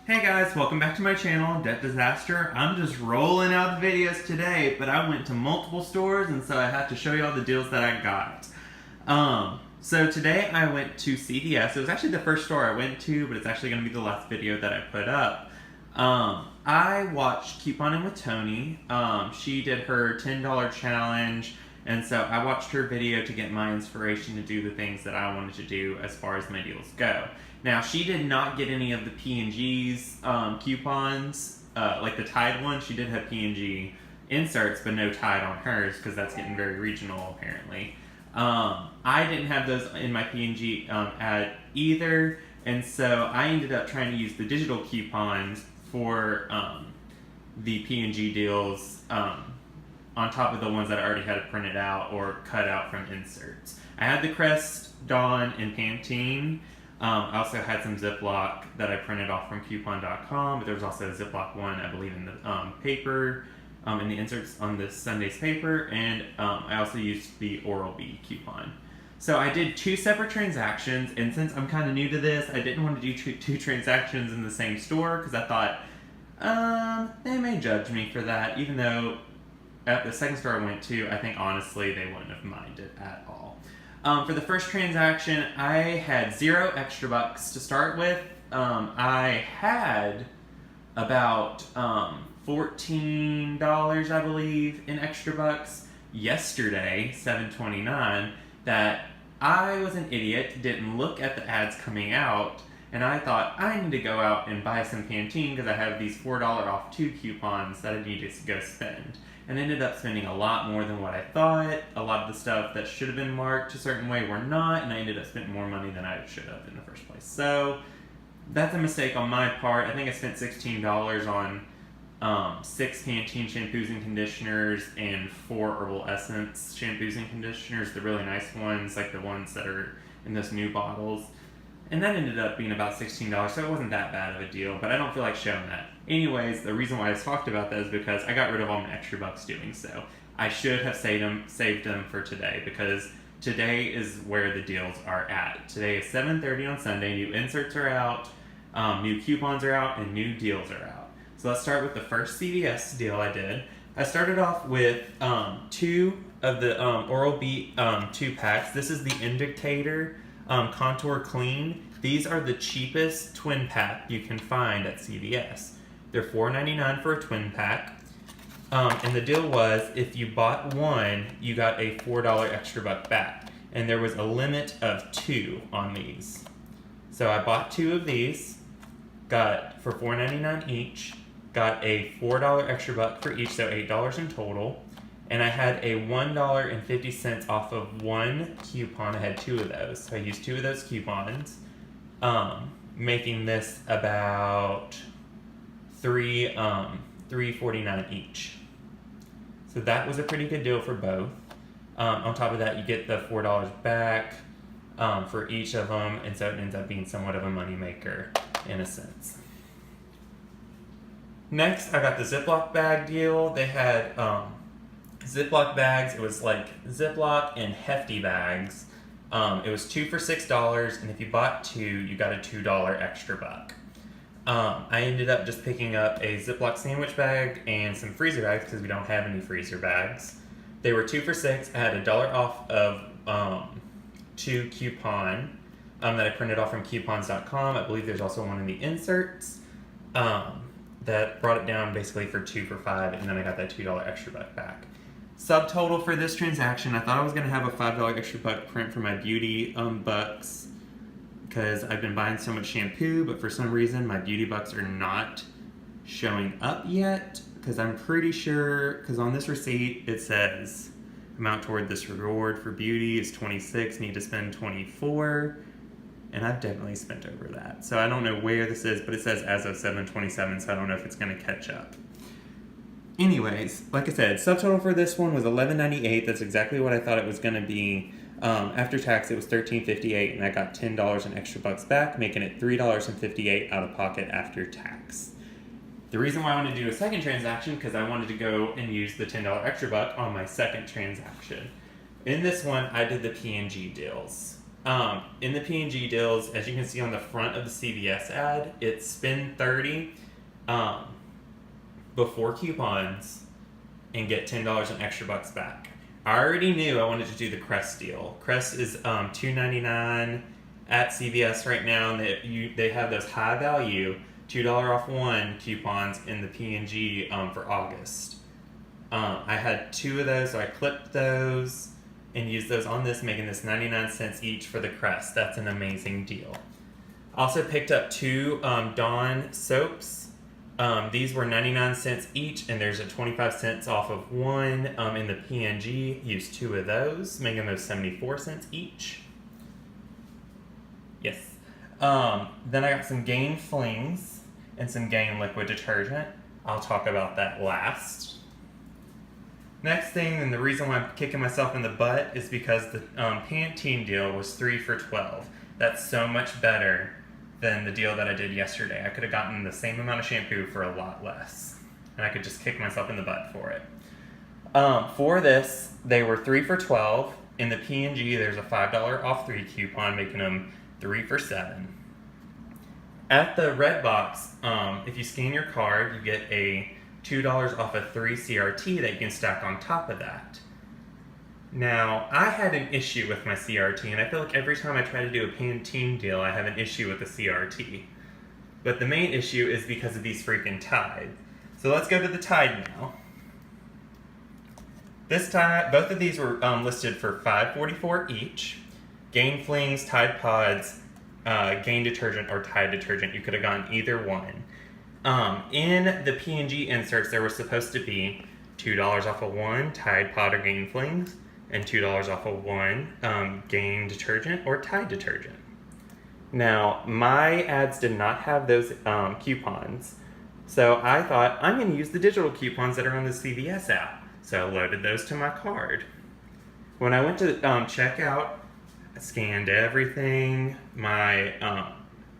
Hey guys, welcome back to my channel, Debt Disaster. I'm just rolling out the videos today, but I went to multiple stores and so I have to show you all the deals that I got. So today I went to CVS. It was actually the first store I went to, but it's actually going to be the last video that I put up. I watched Couponing with Tony. She did her $10 challenge, and so I watched her video to get my inspiration to do the things that I wanted to do as far as my deals go. Now, she did not get any of the P&G's coupons, like the Tide one. She did have P&G inserts, but no Tide on hers because that's getting very regional apparently. I didn't have those in my P&G ad either, and so I ended up trying to use the digital coupons for the P&G deals on top of the ones that I already had printed out or cut out from inserts. I had the Crest, Dawn, and Pantene. I also had some Ziploc that I printed off from Coupon.com, but there was also a Ziploc one, I believe, in the paper, in the inserts on this Sunday's paper, and I also used the Oral-B coupon. So I did two separate transactions, and since I'm kind of new to this, I didn't want to do two transactions in the same store, because I thought, they may judge me for that, even though at the second store I went to, I think honestly they wouldn't have minded at all. For the first transaction, I had $0 extra bucks to start with. I had about $14, I believe, in extra bucks yesterday, 7/29, that I was an idiot, didn't look at the ads coming out, and I thought I need to go out and buy some Pantene because I have these $4 off 2 coupons that I need to go spend. And ended up spending a lot more than what I thought. A lot of the stuff that should have been marked a certain way were not, and I ended up spending more money than I should have in the first place. So that's a mistake on my part. I think I spent $16 on 6 Pantene shampoos and conditioners and 4 Herbal Essence shampoos and conditioners, the really nice ones, like the ones that are in those new bottles. And that ended up being about $16, so it wasn't that bad of a deal, but I don't feel like showing that. Anyways, the reason why I talked about that is because I got rid of all my extra bucks doing so. I should have saved them for today, because today is where the deals are at. Today is 7:30 on Sunday, new inserts are out, new coupons are out, and new deals are out. So let's start with the first CVS deal I did. I started off with 2 of the Oral-B 2-packs. This is the Indicator Contour Clean. These are the cheapest twin pack you can find at CVS. They're $4.99 for a twin pack. And the deal was, if you bought one, you got a $4 extra buck back. And there was a limit of 2 on these. So I bought 2 of these, got for $4.99 each, got a $4 extra buck for each, so $8 in total. And I had a $1.50 off of 1 coupon. I had 2 of those. So I used 2 of those coupons, making this about $3.49 each. So that was a pretty good deal for both. On top of that, you get the $4 back for each of them, and so it ends up being somewhat of a moneymaker in a sense. Next, I got the Ziploc bag deal. They had Ziploc bags. It was like Ziploc and hefty bags. It was 2 for $6, and if you bought 2, you got a $2 extra buck. I ended up just picking up a Ziploc sandwich bag and some freezer bags because we don't have any freezer bags. They were 2 for $6. I had $1 off of 2 coupon that I printed off from coupons.com. I believe there's also one in the inserts that brought it down basically for 2 for $5, and then I got that $2 extra buck back. Subtotal for this transaction, I thought I was going to have a $5 extra buck print for my beauty bucks because I've been buying so much shampoo, but for some reason my beauty bucks are not showing up yet, because I'm pretty sure, because on this receipt it says amount toward this reward for beauty is 26, need to spend 24, and I've definitely spent over that. So I don't know where this is, but it says as of 7/27, so I don't know if it's going to catch up. Anyways, like I said, subtotal for this one was $11.98. That's exactly what I thought it was going to be. After tax, it was $13.58, and I got $10 in extra bucks back, making it $3.58 out of pocket after tax. The reason why I wanted to do a second transaction, because I wanted to go and use the $10 extra buck on my second transaction. In this one, I did the P&G deals. In the P&G deals, as you can see on the front of the CVS ad, it's spend 30 before coupons and get $10 in extra bucks back. I already knew I wanted to do the Crest deal. Crest is $2.99 at CVS right now, and they have those high value $2 off one coupons in the P&G for August. I had 2 of those, so I clipped those and used those on this, making this 99 cents each for the Crest. That's an amazing deal. Also picked up 2 Dawn soaps. These were 99 cents each, and there's a 25 cents off of one in the P&G. Used 2 of those, making those 74 cents each. Yes. Then I got some Gain Flings and some Gain liquid detergent. I'll talk about that last. Next thing, and the reason why I'm kicking myself in the butt, is because the Pantene deal was 3 for $12. That's so much better than the deal that I did yesterday. I could have gotten the same amount of shampoo for a lot less, and I could just kick myself in the butt for it. For this, they were 3 for $12. In the P&G, there's a $5 off 3 coupon, making them 3 for $7. At the Redbox, if you scan your card, you get a $2 off a 3 CRT that you can stack on top of that. Now, I had an issue with my CRT, and I feel like every time I try to do a Pantene deal, I have an issue with the CRT. But the main issue is because of these freaking Tide. So let's go to the Tide now. This Tide, both of these were listed for $5.44 each. Gain Flings, Tide Pods, Gain Detergent, or Tide Detergent. You could have gotten either one. In the P&G inserts, there was supposed to be $2 off of one Tide Pod or Gain Flings, and $2 off of one Gain Detergent or Tide Detergent. Now, my ads did not have those coupons, so I thought I'm going to use the digital coupons that are on the CVS app. So I loaded those to my card. When I went to checkout, I scanned everything, my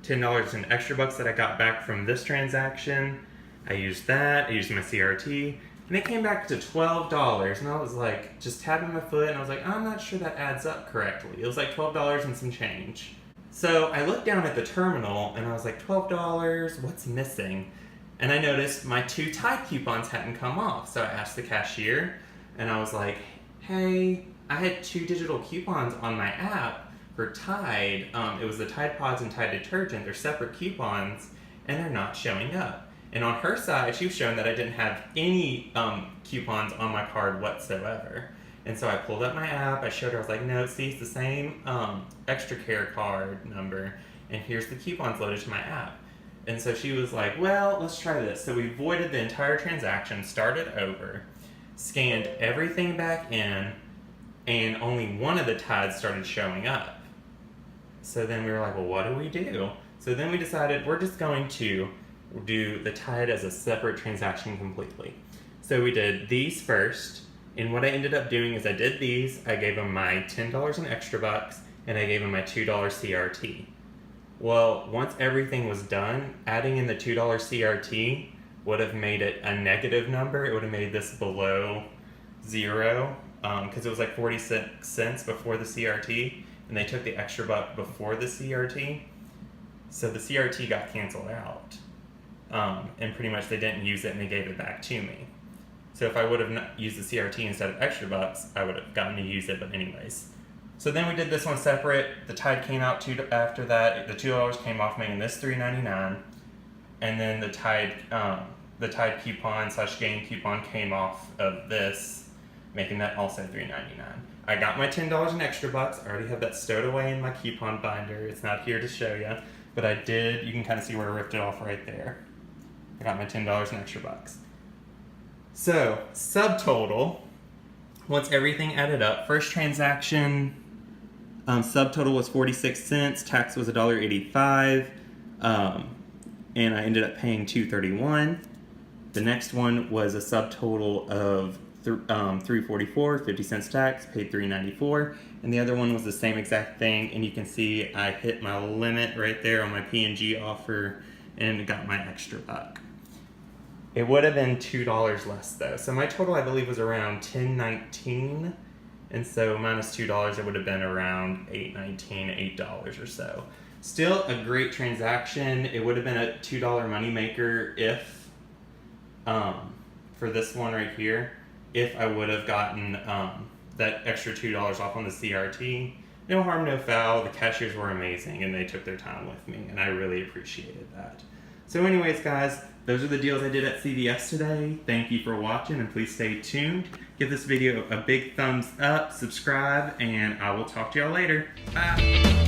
$10 in extra bucks that I got back from this transaction. I used that, I used my CRT, and it came back to $12, and I was like, just tapping my foot, and I was like, I'm not sure that adds up correctly. It was like $12 and some change. So I looked down at the terminal, and I was like, $12, what's missing? And I noticed my 2 Tide coupons hadn't come off, so I asked the cashier, and I was like, hey, I had 2 digital coupons on my app for Tide. It was the Tide Pods and Tide Detergent. They're separate coupons, and they're not showing up. And on her side, she was showing that I didn't have any coupons on my card whatsoever. And so I pulled up my app, I showed her, I was like, no, see, it's the same extra care card number, and here's the coupons loaded to my app. And so she was like, well, let's try this. So we voided the entire transaction, started over, scanned everything back in, and only one of the Tides started showing up. So then we were like, well, what do we do? So then we decided we're just going to do the Tide as a separate transaction completely. So we did these first, and what I ended up doing is I did these, I gave them my $10 in extra bucks, and I gave them my $2 CRT. Well, once everything was done, adding in the $2 CRT would have made it a negative number. It would have made this below 0, because it was like 46 cents before the CRT, and they took the extra buck before the CRT, so the CRT got canceled out, and pretty much they didn't use it and they gave it back to me. So if I would have not used the CRT instead of extra bucks, I would have gotten to use it, but anyways. So then we did this one separate. The Tide came out after that. The $2 came off, making this $3.99, and then the Tide coupon / Gain coupon came off of this, making that also $3.99. I got my $10 in extra bucks. I already have that stowed away in my coupon binder. It's not here to show you, but I did. You can kind of see where I ripped it off right there. I got my $10 in extra bucks. So, subtotal, once everything added up, first transaction, subtotal was 46 cents, tax was $1.85, and I ended up paying $2.31. The next one was a subtotal of $3.44, 50 cents tax, paid $3.94, and the other one was the same exact thing, and you can see I hit my limit right there on my P&G offer and got my extra buck. It would have been $2 less though, so my total I believe was around $10.19, And so minus $2, it would have been around $8.19, $8 or so. Still a great transaction. It would have been a $2 moneymaker if, for this one right here, if I would have gotten that extra $2 off on the CRT. No harm, no foul. The cashiers were amazing and they took their time with me, and I really appreciated that. So anyways, guys, those are the deals I did at CVS today. Thank you for watching, and please stay tuned. Give this video a big thumbs up, subscribe, and I will talk to y'all later. Bye.